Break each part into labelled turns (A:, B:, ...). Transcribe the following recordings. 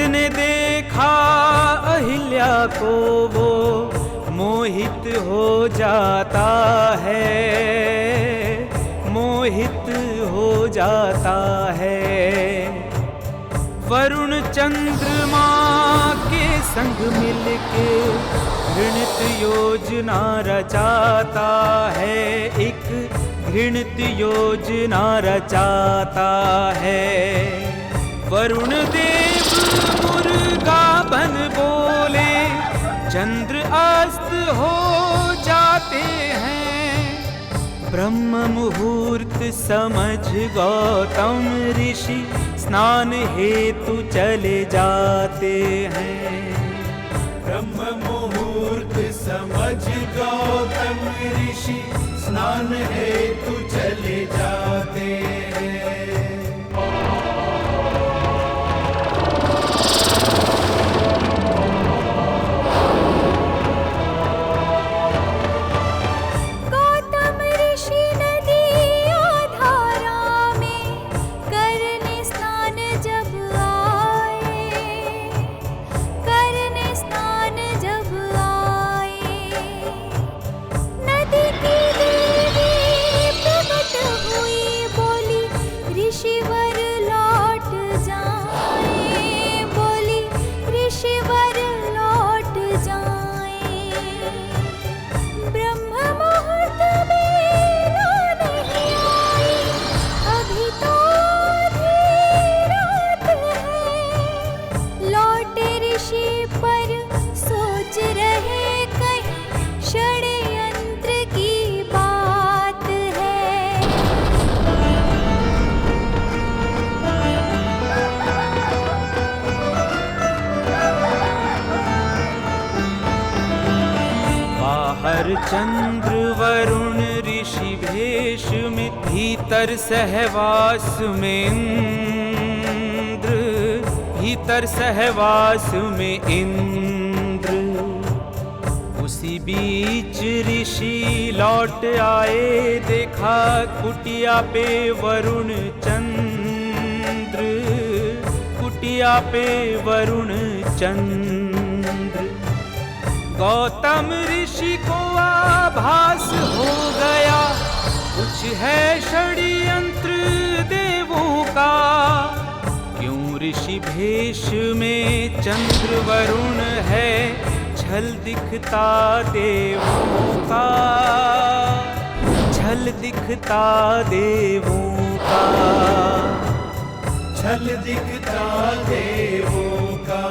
A: जिसने देखा अहिल्या को वो मोहित हो जाता है, मोहित हो जाता है। वरुण चंद्रमा के संग मिलके घृणित योजना रचाता है, एक घृणित योजना रचाता है। वरुण देव मुर्गा बन बोले, चंद्र अस्त हो जाते हैं। ब्रह्म मुहूर्त समझ गौतम ऋषि स्नान हेतु चले जाते हैं।
B: ब्रह्म मुहूर्त समझ गौतम ऋषि स्नान हेतु चले जाते हैं।
A: चंद्र वरुण ऋषि भेष में, भीतर सहवास में इंद्र, भीतर सहवास में इंद्र। उसी बीच ऋषि लौट आए, देखा कुटिया पे वरुण चंद्र, कुटिया पे वरुण चंद्र। गौतम ऋषि को आभास हो गया, कुछ है षड्यंत्र देवों का। क्यों ऋषि भेष में चंद्र वरुण है, छल दिखता देवों का, छल दिखता देवों का,
B: छल दिखता देवों का।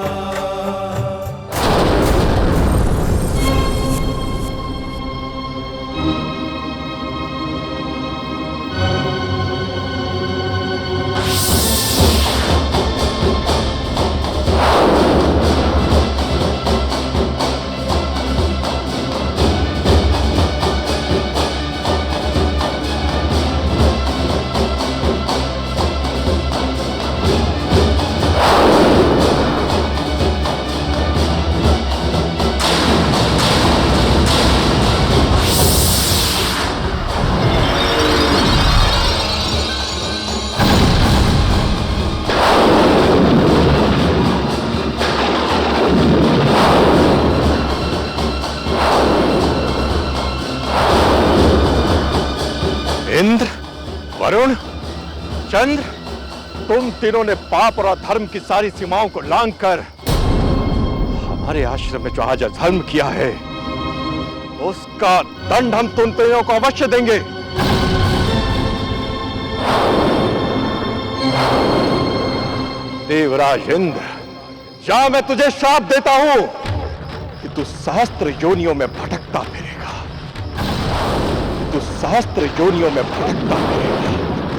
C: इंद्र, वरुण, चंद्र, तुम तीनों ने पाप और अधर्म की सारी सीमाओं को लांघकर हमारे आश्रम में जो आज अधर्म किया है, उसका दंड हम तुम तीनों को अवश्य देंगे। देवराज इंद्र, जा, मैं तुझे श्राप देता हूं कि तू सहस्त्र योनियों में भटकता फिरेगा, तू सहस्त्र योनियों में भटकता फिरेगा,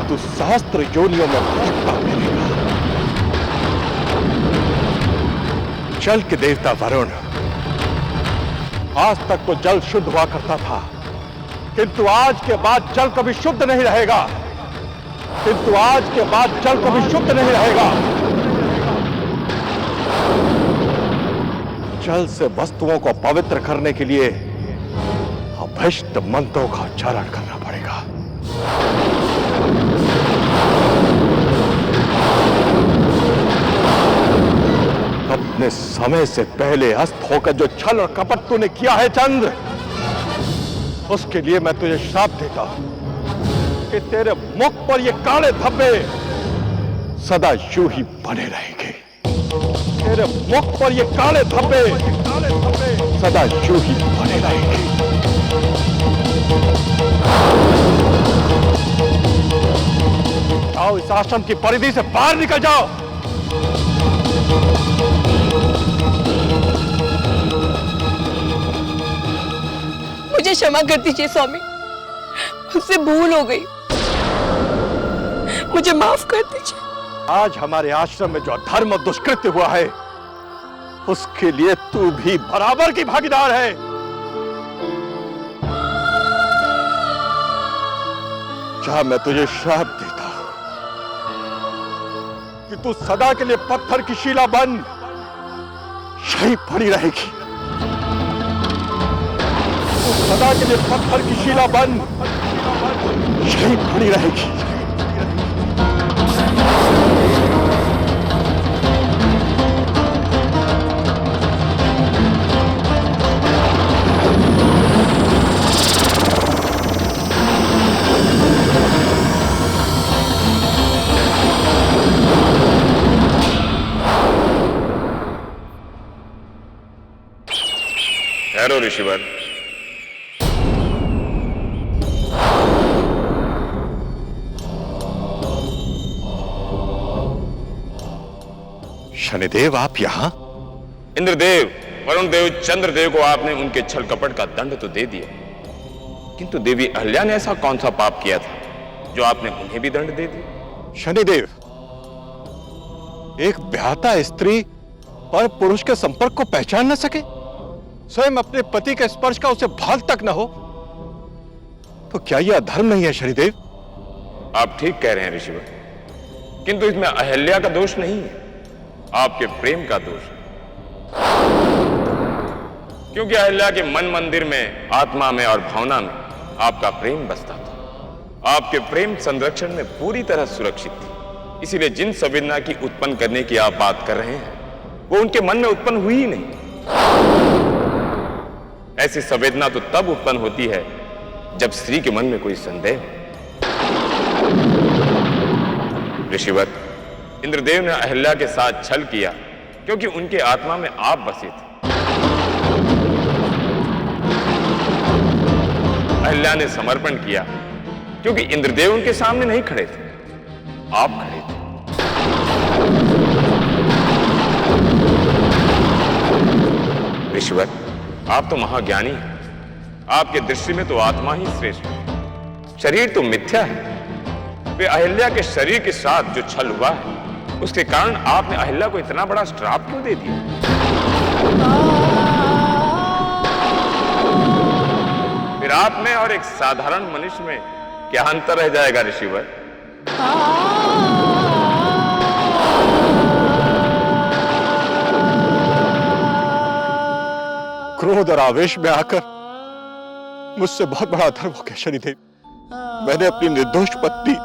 C: तू सहस्त्र योनियों में भटकता फिरेगा। जल के देवता वरुण, आज तक तो जल शुद्ध हुआ करता था, किंतु आज के बाद जल कभी शुद्ध नहीं रहेगा, किंतु आज के बाद जल कभी शुद्ध नहीं रहेगा। जल से वस्तुओं को पवित्र करने के लिए अभीष्ट मंत्रों का उच्चारण करना पड़ेगा। अपने समय से पहले अस्त होकर जो छल और कपट तूने किया है चंद्र, उसके लिए मैं तुझे श्राप देता हूं कि तेरे मुख पर ये काले धब्बे सदा यूं ही बने रहेंगे। तेरे मुख पर ये काले धब्बे सदा यूं ही बने रहेंगे। आओ, इस आश्रम की परिधि से बाहर निकल जाओ।
D: मुझे क्षमा कर दीजिए स्वामी, मुझसे भूल हो गई, मुझे माफ कर दीजिए।
C: आज हमारे आश्रम में जो अधर्म और दुष्कृत्य हुआ है, उसके लिए तू भी बराबर की भागीदार है। क्या मैं तुझे श्राप देता हूं कि तू सदा के लिए पत्थर की शिला बन यहीं पड़ी रहेगी। तू सदा के लिए पत्थर की शिला बन यहीं पड़ी रहेगी।
E: ठहरो ऋषिवर।
C: शनिदेव, आप यहां?
E: इंद्रदेव, वरुण देव, चंद्रदेव को आपने उनके छल कपट का दंड तो दे दिया, किंतु देवी अहल्या ने ऐसा कौन सा पाप किया था जो आपने उन्हें भी दंड दे दिया?
C: शनिदेव, एक ब्याहता स्त्री पर पुरुष के संपर्क को पहचान न सके, स्वयं अपने पति के स्पर्श का उसे भाग तक न हो, तो क्या यह अधर्म नहीं है शनिदेव?
E: आप ठीक कह रहे हैं ऋषिवर, किंतु इसमें अहल्या का दोष नहीं है, आपके प्रेम का दोष है। क्योंकि अहल्या के मन मंदिर में, आत्मा में और भावना में आपका प्रेम बसता था। आपके प्रेम संरक्षण में पूरी तरह सुरक्षित थी। इसीलिए जिन संवेदना की उत्पन्न करने की आप बात कर रहे हैं, वो उनके मन में उत्पन्न हुई ही नहीं। ऐसी संवेदना तो तब उत्पन्न होती है जब स्त्री के मन में कोई संदेह हो। ऋषिवर, इंद्रदेव ने अहल्या के साथ छल किया क्योंकि उनके आत्मा में आप बसे थे। अहल्या ने समर्पण किया क्योंकि इंद्रदेव उनके सामने नहीं खड़े थे, आप खड़े थे। ऋषिवर, आप तो महाज्ञानी हैं। आपके दृष्टि में तो आत्मा ही श्रेष्ठ है, शरीर तो मिथ्या है। वे अहिल्या के शरीर के साथ जो छल हुआ है, उसके कारण आपने अहिल्या को इतना बड़ा श्राप क्यों दे दिया? फिर आप में और एक साधारण मनुष्य में क्या अंतर रह जाएगा ऋषिवर?
C: क्रोध और आवेश में आकर मुझसे बहुत बड़ा अधर्म हो गया शनिदेव। मैंने अपनी निर्दोष पत्नी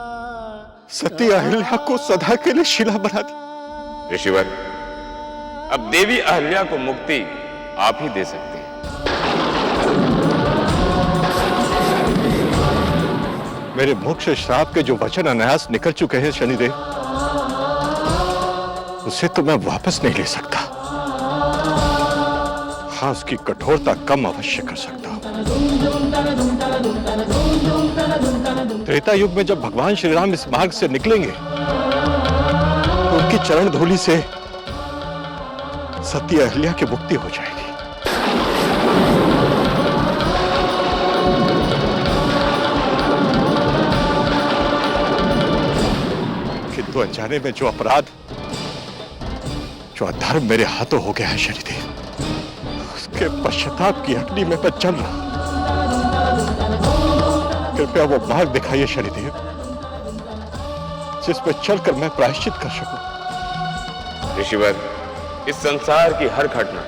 C: सती अहिल्या को सदा के लिए शिला बना दी।
E: ऋषिवर, अब देवी अहिल्या को मुक्ति आप ही दे सकते हैं।
C: मेरे मुख से श्राप के जो वचन अनायास निकल चुके हैं शनिदेव, उसे तो मैं वापस नहीं ले सकता। हाँ, उसकी कठोरता कम अवश्य कर सकता हूं। त्रेता युग में जब भगवान श्री राम इस मार्ग से निकलेंगे, तो उनकी चरण धूलि से सती अहिल्या की मुक्ति हो जाएगी। किंतु अनजाने में जो अपराध, जो अधर्म मेरे हाथों हो गया है शनिदेव, उसके पश्चाताप की अग्नि में मैं चल रहा। कृपया वो मार्ग दिखाइए शनिदेव, जिसमें चलकर मैं प्रायश्चित कर सकूं।
E: ऋषिवर, इस संसार की हर घटना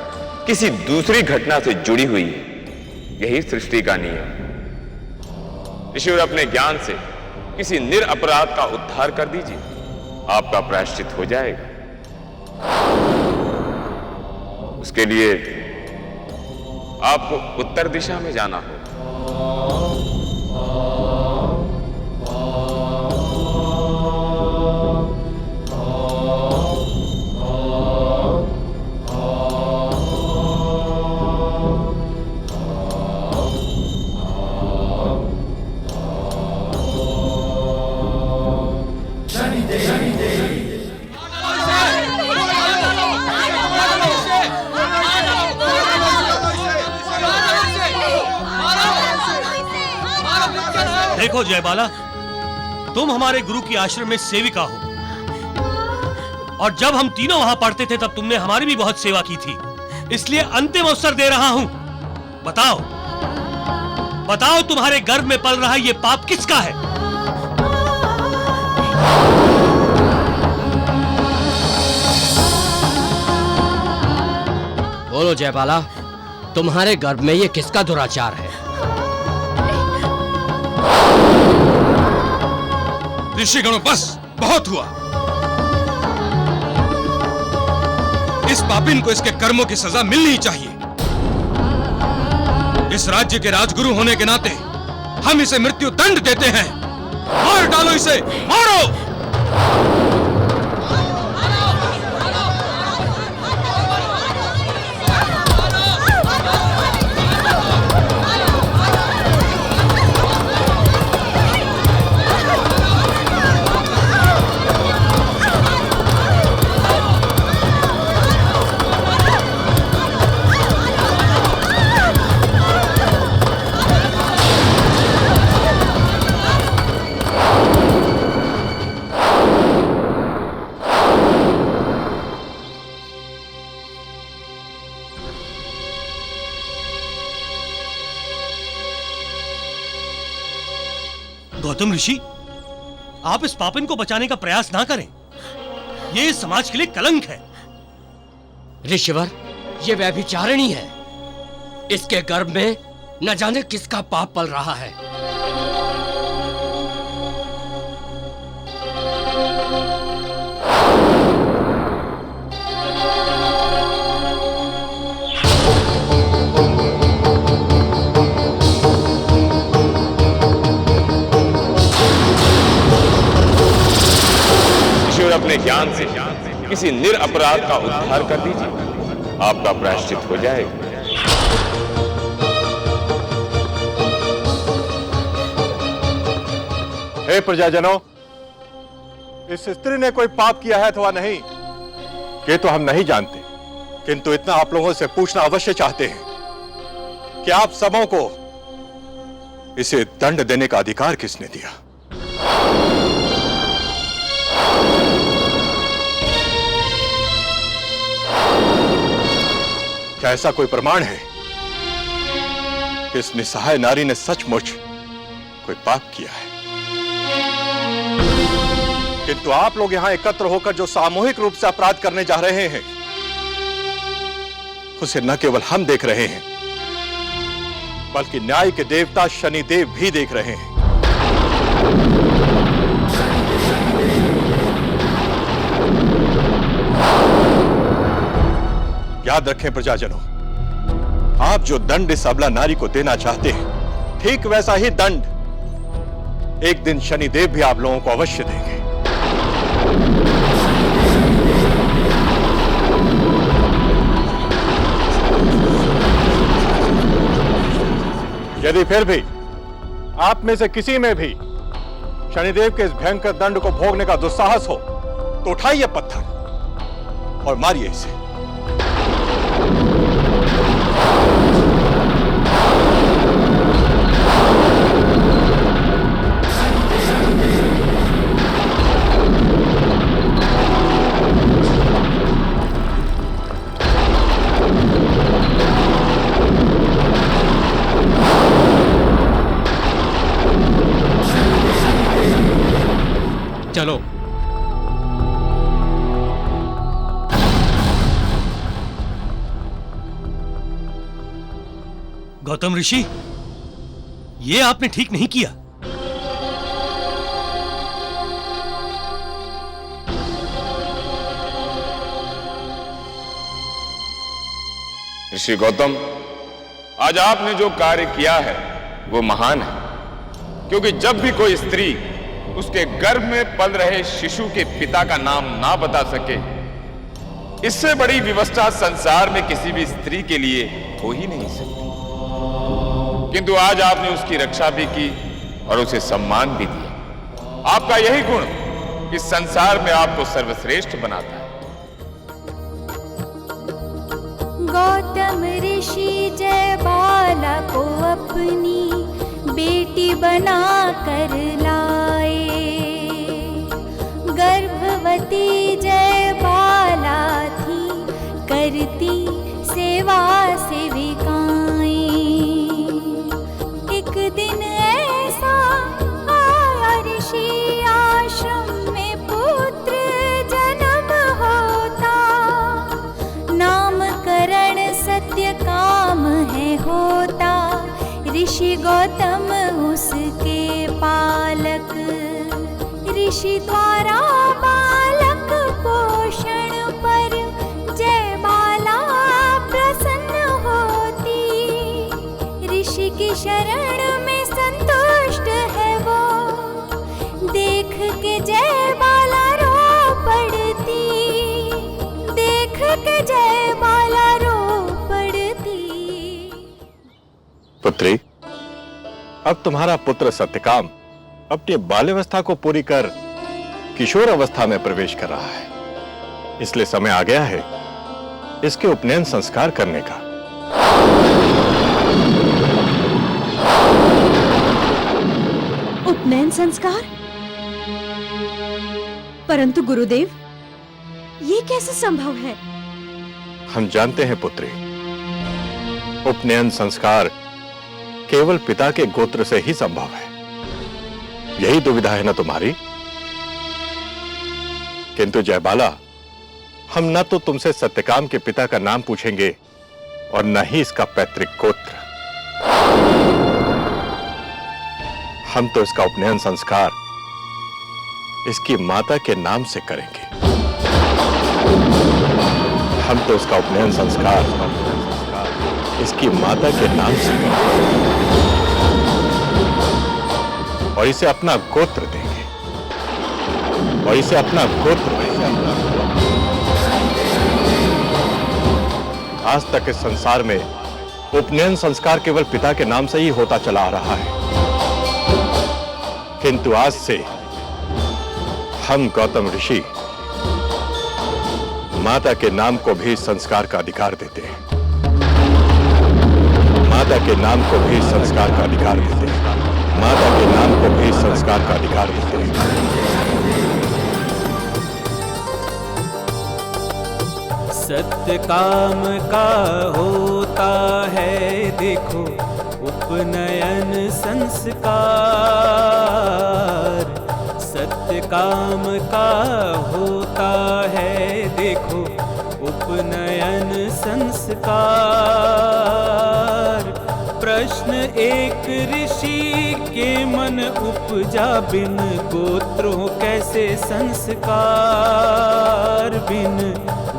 E: किसी दूसरी घटना से जुड़ी हुई है, यही सृष्टि का नियम। ऋषिवर, अपने ज्ञान से किसी निरपराध का उद्धार कर दीजिए, आपका प्रायश्चित हो जाएगा। उसके लिए आपको उत्तर दिशा में जाना होगा।
F: देखो जयबाला, तुम हमारे गुरु की आश्रम में सेविका हो, और जब हम तीनों वहां पढ़ते थे तब तुमने हमारी भी बहुत सेवा की थी, इसलिए अंतिम अवसर दे रहा हूं। बताओ बताओ, तुम्हारे गर्भ में पल रहा ये पाप किसका है?
G: बोलो जयबाला, तुम्हारे गर्भ में ये किसका दुराचार है?
H: ऋषिगणों, बस बहुत हुआ। इस पापिन को इसके कर्मों की सजा मिलनी चाहिए। इस राज्य के राजगुरु होने के नाते हम इसे मृत्यु दंड देते हैं। मार डालो इसे, मारो।
F: गौतम ऋषि, आप इस पापिन को बचाने का प्रयास ना करें। ये इस समाज के लिए कलंक है।
G: ऋषिवर, ये व्यभिचारिणी है। इसके गर्भ में न जाने किसका पाप पल रहा है।
E: अपने ज्ञान से किसी निरपराध का उद्धार कर दीजिए, आपका प्रायश्चित हो जाएगा।
C: हे प्रजाजनों, इस स्त्री ने कोई पाप किया है अथवा नहीं, ये तो हम नहीं जानते, किंतु इतना आप लोगों से पूछना अवश्य चाहते हैं कि आप सबों को इसे दंड देने का अधिकार किसने दिया? क्या ऐसा कोई प्रमाण है कि इस निसहाय नारी ने सचमुच कोई पाप किया है? किंतु आप लोग यहां एकत्र होकर जो सामूहिक रूप से अपराध करने जा रहे हैं, उसे न केवल हम देख रहे हैं, बल्कि न्याय के देवता शनिदेव भी देख रहे हैं। याद रखें प्रजाजनों, आप जो दंड इस अबला नारी को देना चाहते हैं, ठीक वैसा ही दंड एक दिन शनिदेव भी आप लोगों को अवश्य देंगे। यदि फिर भी आप में से किसी में भी शनिदेव के इस भयंकर दंड को भोगने का दुस्साहस हो, तो उठाइए पत्थर और मारिए इसे।
F: चलो। गौतम ऋषि, ये आपने ठीक नहीं किया।
E: ऋषि गौतम, आज आपने जो कार्य किया है वो महान है, क्योंकि जब भी कोई स्त्री उसके गर्भ में पल रहे शिशु के पिता का नाम ना बता सके, इससे बड़ी विवशता संसार में किसी भी स्त्री के लिए हो ही नहीं सकती। किंतु आज आपने उसकी रक्षा भी की और उसे सम्मान भी दिया। आपका यही गुण इस संसार में आपको सर्वश्रेष्ठ बनाता है।
I: गौतम ऋषि जय बाला को अपनी बेटी बना कर लाए। गर्भवती जय बाला थी, करती सेवा सेविकाएं। एक दिन ऐसा आया ऋषि आश्रम में पुत्र जन्म होता। नामकरण सत्य काम है होता, ऋषि गौतम उसके पालक। ऋषि द्वारा बालक पोषण पर जय बाला प्रसन्न होती। ऋषि की शरण में संतुष्ट है वो, देख के जय बाला रो पड़ती। देख के जय बाला रो पड़ती।
C: पुत्री, अब तुम्हारा पुत्र सत्यकाम अपनी बाल्यावस्था को पूरी कर किशोर अवस्था में प्रवेश कर रहा है, इसलिए समय आ गया है इसके उपनयन संस्कार करने का।
J: उपनयन संस्कार? परंतु गुरुदेव, ये कैसे संभव है?
C: हम जानते हैं पुत्री, उपनयन संस्कार केवल पिता के गोत्र से ही संभव है। यही दुविधा है ना तुम्हारी? किंतु जयबाला, हम न तो तुमसे सत्यकाम के पिता का नाम पूछेंगे और न ही इसका पैतृक गोत्र। हम तो इसका उपनयन संस्कार इसकी माता के नाम से करेंगे। हम तो इसका उपनयन संस्कार इसकी माता के नाम से करेंगे और इसे अपना गोत्र देंगे। और इसे अपना गोत्र देंगे। आज तक इस संसार में उपनयन संस्कार केवल पिता के नाम से ही होता चला आ रहा है, किंतु आज से हम गौतम ऋषि माता के नाम को भी संस्कार का अधिकार देते हैं। माता के नाम को भी संस्कार का अधिकार देते हैं। माता के नाम को भी संस्कार का अधिकार देते हैं।
A: सत्यकाम का होता है देखो उपनयन संस्कार। सत्यकाम का होता है देखो उपनयन संस्कार। प्रश्न एक ऋषि के मन उपजा, बिन गोत्रों कैसे संस्कार। बिन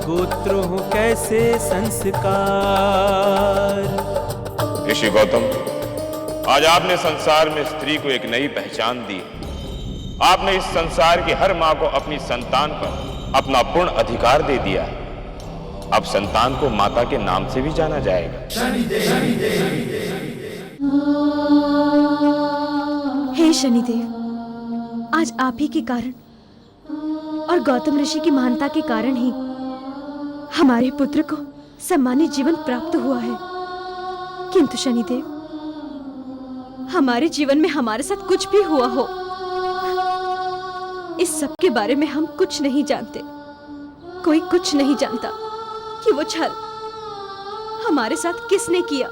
A: गोत्रों कैसे संस्कार।
E: ऋषि गौतम, आज आपने संसार में स्त्री को एक नई पहचान दी। आपने इस संसार की हर मां को अपनी संतान पर अपना पूर्ण अधिकार दे दिया है। अब संतान को माता के नाम से भी जाना जाएगा।
J: हे शनिदेव, आज आप ही के कारण और गौतम ऋषि की महानता के कारण ही हमारे पुत्र को सम्मानित जीवन प्राप्त हुआ है। किंतु शनिदेव, हमारे जीवन में हमारे साथ कुछ भी हुआ हो, इस सब के बारे में हम कुछ नहीं जानते। कोई कुछ नहीं जानता कि वो छल हमारे साथ किसने किया।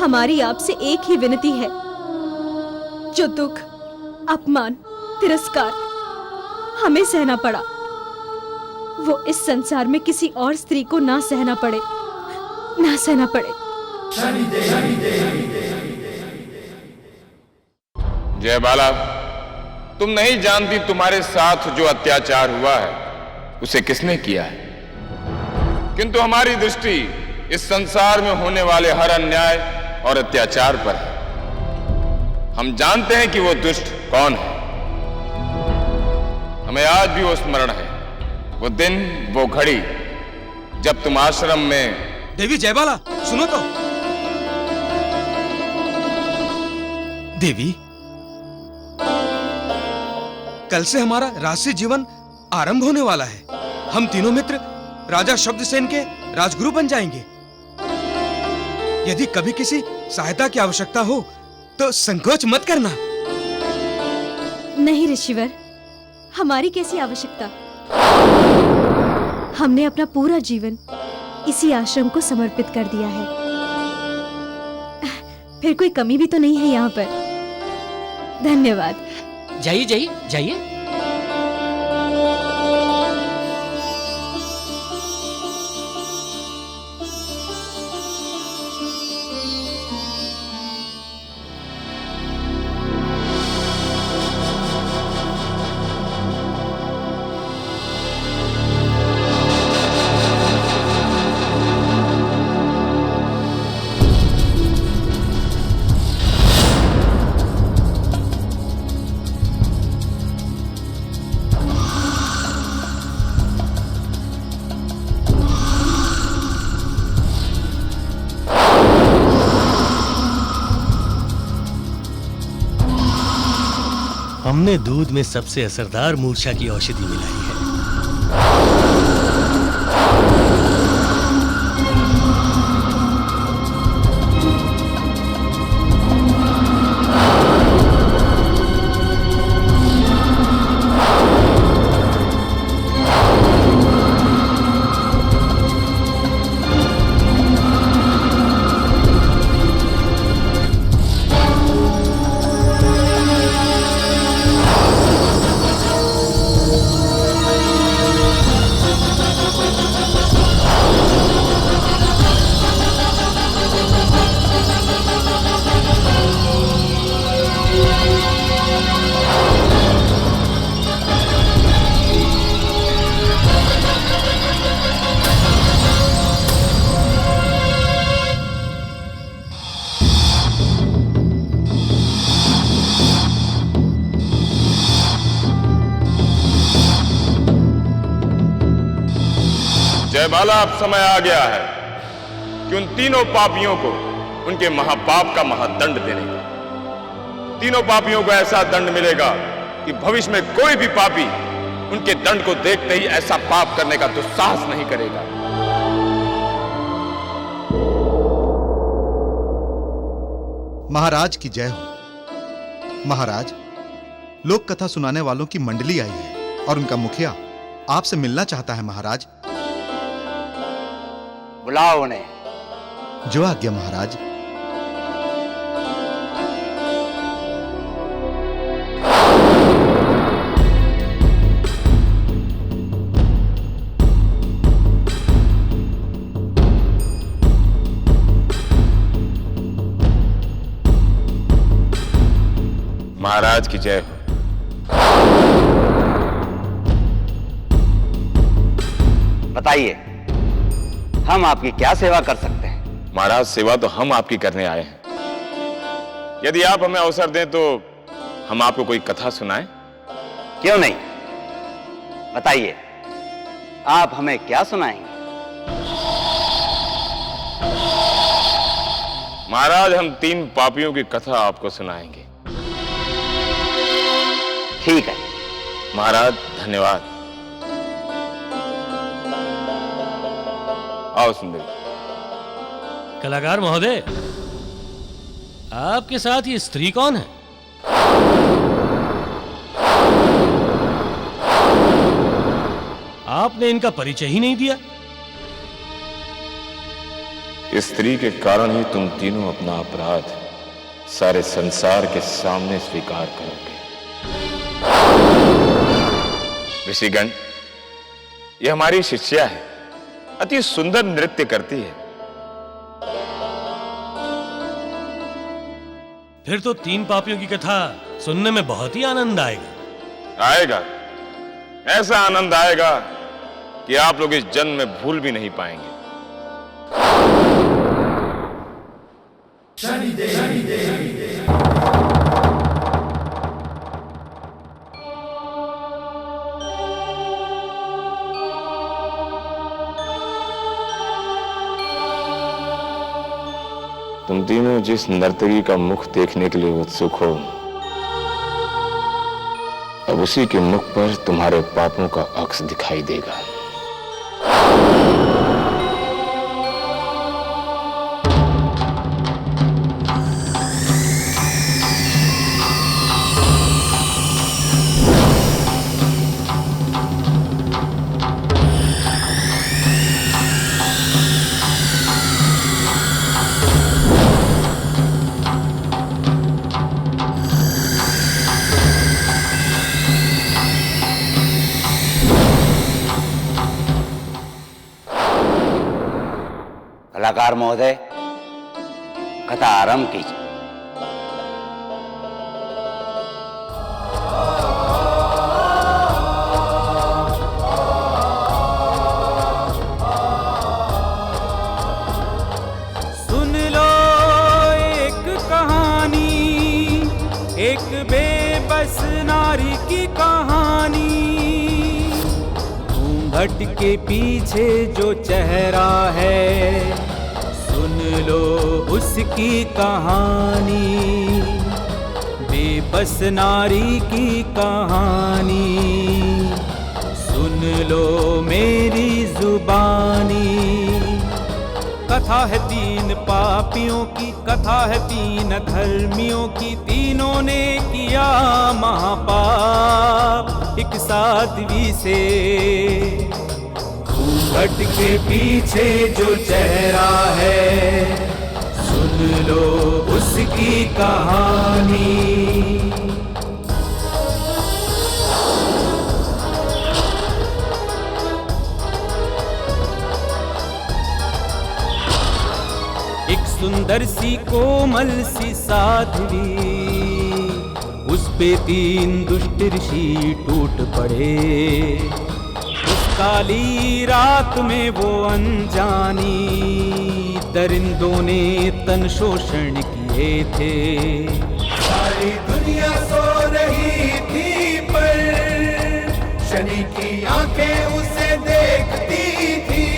J: हमारी आपसे एक ही विनती है, जो दुख, अपमान, तिरस्कार हमें सहना पड़ा, वो इस संसार में किसी और स्त्री को ना सहना पड़े, ना सहना पड़े।
E: जय बाला, तुम नहीं जानती तुम्हारे साथ जो अत्याचार हुआ है उसे किसने किया है। किंतु हमारी दृष्टि इस संसार में होने वाले हर अन्याय और अत्याचार पर है। हम जानते हैं कि वो दुष्ट कौन है। हमें आज भी वो स्मरण है, वो दिन, वो घड़ी जब तुम आश्रम में।
H: देवी जयबाला, सुनो तो। देवी, कल से हमारा राजसी जीवन आरंभ होने वाला है। हम तीनों मित्र राजा शब्दसेन के राजगुरु बन जाएंगे। यदि कभी किसी सहायता की आवश्यकता हो तो संकोच मत करना।
J: नहीं ऋषिवर, हमारी कैसी आवश्यकता। हमने अपना पूरा जीवन इसी आश्रम को समर्पित कर दिया है। फिर कोई कमी भी तो नहीं है यहाँ पर। धन्यवाद।
G: जाइए जाइए जाइए।
F: हमने दूध में सबसे असरदार मूर्छा की औषधि मिलाई है।
E: जयबाला, अब समय आ गया है कि उन तीनों पापियों को उनके महापाप का महादंड देने का। तीनों पापियों को ऐसा दंड मिलेगा कि भविष्य में कोई भी पापी उनके दंड को देखते ही ऐसा पाप करने का दुस्साहस नहीं करेगा।
K: महाराज की जय हो। महाराज, लोक कथा सुनाने वालों की मंडली आई है और उनका मुखिया आपसे मिलना चाहता है। महाराज,
L: बुलाओ उन्हें।
K: जो आज्ञा महाराज।
E: महाराज की जय हो।
L: बताइए, हम आपकी क्या सेवा कर सकते हैं?
E: महाराज, सेवा तो हम आपकी करने आए हैं। यदि आप हमें अवसर दें तो हम आपको कोई कथा सुनाएं।
L: क्यों नहीं, बताइए, आप हमें क्या सुनाएंगे?
E: महाराज, हम तीन पापियों की कथा आपको सुनाएंगे।
L: ठीक है
E: महाराज, धन्यवाद। आओ सुंदरी।
F: कलाकार महोदय, आपके साथ ये स्त्री कौन है? आपने इनका परिचय ही नहीं दिया।
E: इस स्त्री के कारण ही तुम तीनों अपना अपराध सारे संसार के सामने स्वीकार करोगे। ऋषिगण, ये हमारी शिष्या है, अति सुंदर नृत्य करती है।
F: फिर तो तीन पापियों की कथा सुनने में बहुत ही आनंद आएगा।
E: आएगा, ऐसा आनंद आएगा कि आप लोग इस जन्म में भूल भी नहीं पाएंगे। तुम तीनों जिस नर्तकी का मुख देखने के लिए उत्सुक हो, अब उसी के मुख पर तुम्हारे पापों का अक्स दिखाई देगा।
L: कलाकार महोदय, कथा आरंभ कीजिए।
A: सुन लो एक कहानी, एक बेबस नारी की कहानी। घूंघट के पीछे जो चेहरा है, सुन लो उसकी कहानी। बेबस नारी की कहानी, सुन लो मेरी जुबानी। कथा है तीन पापियों की, कथा है तीन धर्मियों की। तीनों ने किया महापाप एक साध्वी से। घूंघट के पीछे जो चेहरा है, सुन लो उसकी कहानी। एक सुंदर सी कोमल सी साध्वी, उस पे तीन दुष्ट ऋषि टूट पड़े। उस काली रात में वो अनजानी दरिंदों ने तन शोषण किए थे।
B: सारी दुनिया सो रही थी पर शनि की आंखें उसे देखती थी।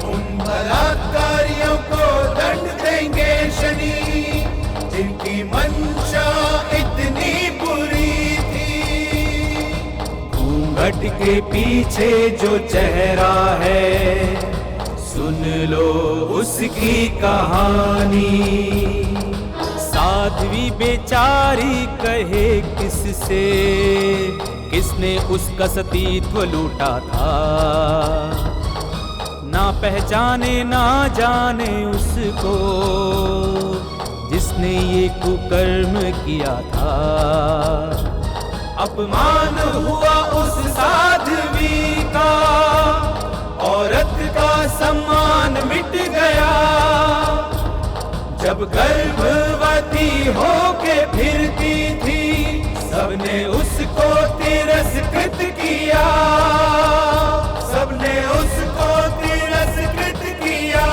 B: उन बलात्कारियों को दंड देंगे शनि, जिनकी मंशा इतनी बुरी थी।
A: घूंघट के पीछे जो चेहरा है, सुन लो उसकी कहानी। साध्वी बेचारी कहे किससे, किसने उसका सतीत्व लूटा था। ना पहचाने ना जाने उसको, जिसने ये कुकर्म किया था। अपमान हुआ उस साध्वी का, औरत का सम्मान मिट गया। जब गर्भवती होके फिरती थी, सबने उसको तिरस्कृत किया। सबने उसको तिरस्कृत किया।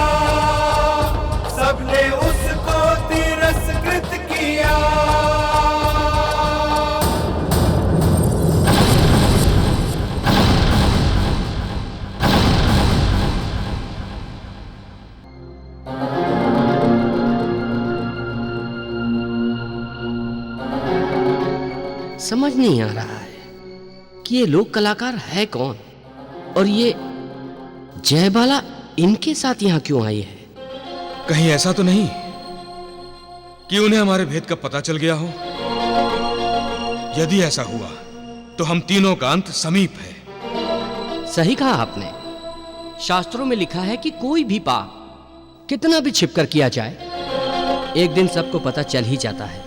A: सबने उसको तिरस्कृत किया।
G: समझ नहीं आ रहा है कि ये लोक कलाकार है कौन, और ये जयबाला इनके साथ यहाँ क्यों आई है।
H: कहीं ऐसा तो नहीं कि उन्हें हमारे भेद का पता चल गया हो। यदि ऐसा हुआ तो हम तीनों का अंत समीप है।
G: सही कहा आपने। शास्त्रों में लिखा है कि कोई भी पाप कितना भी छिपकर किया जाए, एक दिन सबको पता चल ही जाता है।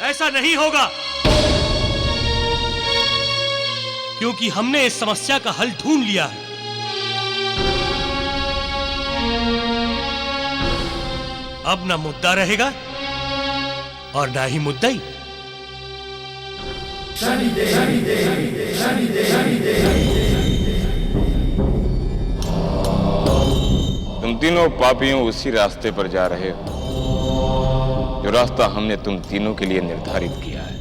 F: ऐसा नहीं होगा, क्योंकि हमने इस समस्या का हल ढूंढ लिया है। अब ना मुद्दा रहेगा और ना ही मुद्दाई।
E: तुम तीनों पापियों उसी रास्ते पर जा रहे हो जो रास्ता हमने तुम तीनों के लिए निर्धारित किया है।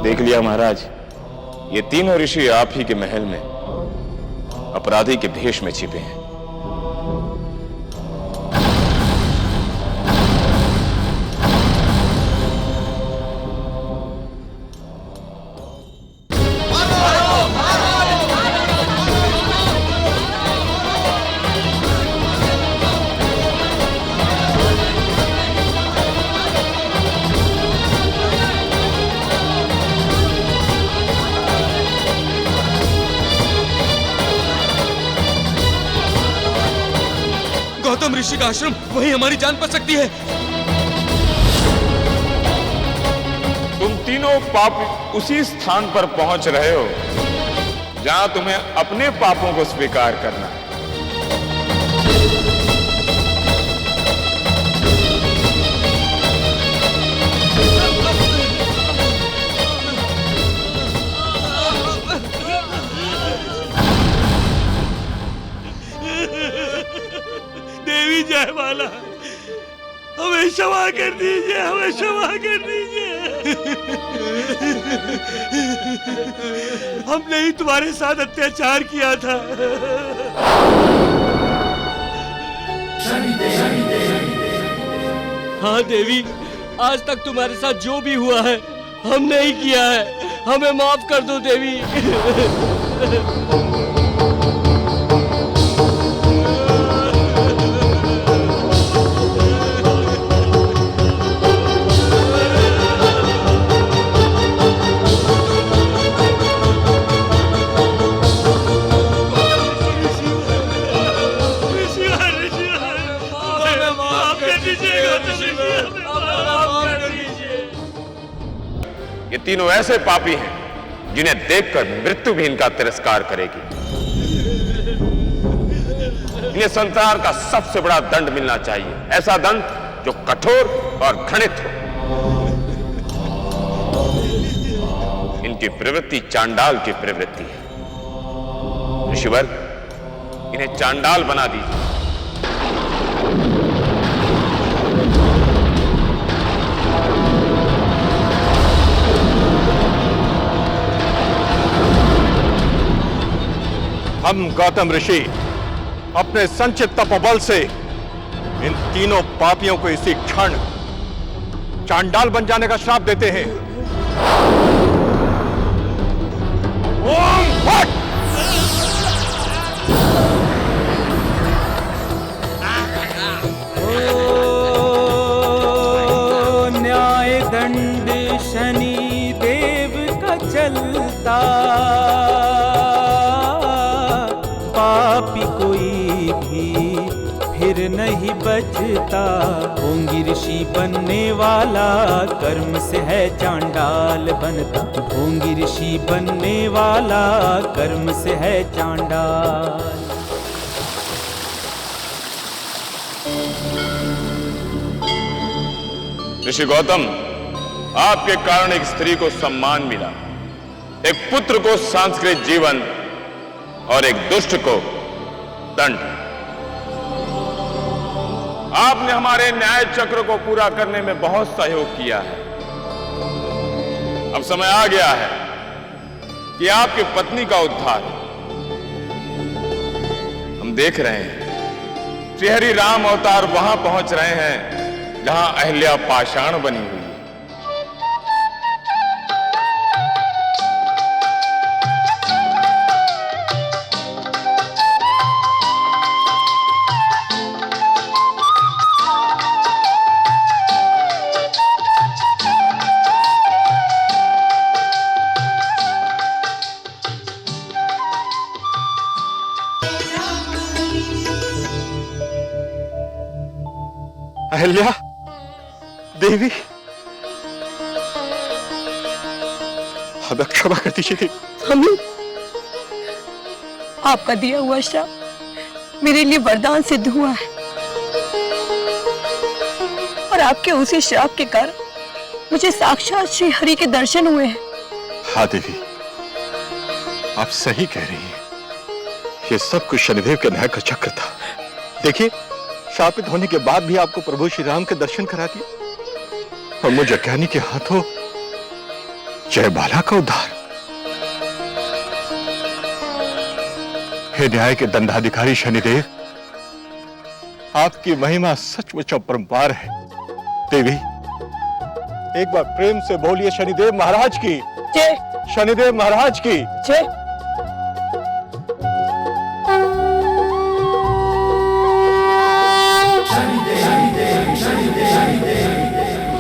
E: देख लिया महाराज, ये तीनों ऋषि आप ही के महल में अपराधी के भेष में छिपे हैं।
H: गौतम ऋषि का आश्रम, वही हमारी जान बच सकती है।
E: तुम तीनों पापी उसी स्थान पर पहुंच रहे हो जहां तुम्हें अपने पापों को स्वीकार करना है।
F: देवी जयमाला, हमें क्षमा कर दीजिए, हमें क्षमा कर दीजिए। हमने ही तुम्हारे साथ अत्याचार किया था। हाँ देवी, आज तक तुम्हारे साथ जो भी हुआ है हमने ही किया है, हमें माफ कर दो देवी।
E: ये तीनों ऐसे पापी हैं जिन्हें देखकर मृत्यु भी इनका तिरस्कार करेगी। इन्हें संसार का सबसे बड़ा दंड मिलना चाहिए, ऐसा दंड जो कठोर और घृणित हो। इनकी प्रवृत्ति चांडाल की प्रवृत्ति है। ऋषिवर, इन्हें चांडाल बना दीजिए।
C: हम गौतम ऋषि अपने संचित तपोबल से इन तीनों पापियों को इसी क्षण चांडाल बन जाने का श्राप देते हैं। ओम फट!
A: ओ न्याय दंड शनि देव का चलता, पापी कोई भी फिर नहीं बचता। ढोंगी ऋषि बनने वाला कर्म से है चांडाल बनता। ढोंगी ऋषि बनने वाला कर्म से है चांडाल।
E: ऋषि गौतम, आपके कारण एक स्त्री को सम्मान मिला, एक पुत्र को सांस्कृतिक जीवन और एक दुष्ट को दंड। आपने हमारे न्याय चक्र को पूरा करने में बहुत सहयोग किया है। अब समय आ गया है कि आपकी पत्नी का उद्धार। हम देख रहे हैं श्रीहरि राम अवतार वहां पहुंच रहे हैं जहां अहिल्या पाषाण बनी हुई है।
C: अहिल्या देवी, हमें क्षमा कर दीजिए देवी।
D: स्वामी, आपका दिया हुआ श्राप मेरे लिए वरदान सिद्ध हुआ है और आपके उसी श्राप के कारण मुझे साक्षात श्री हरि के दर्शन हुए हैं।
C: हाँ देवी, आप सही कह रही हैं। ये सब कुछ शनिदेव के न्याय का चक्र था। देखिए, शापित होने के बाद भी आपको प्रभु श्री राम के दर्शन करा दिए और मुझे अज्ञानी के हाथों जयबाला का उद्धार। हे न्याय के दंडाधिकारी शनिदेव, आपकी महिमा सचमुच अपरंपार है। देवी, एक बार प्रेम से बोलिए शनिदेव महाराज की जय। शनिदेव महाराज की जय।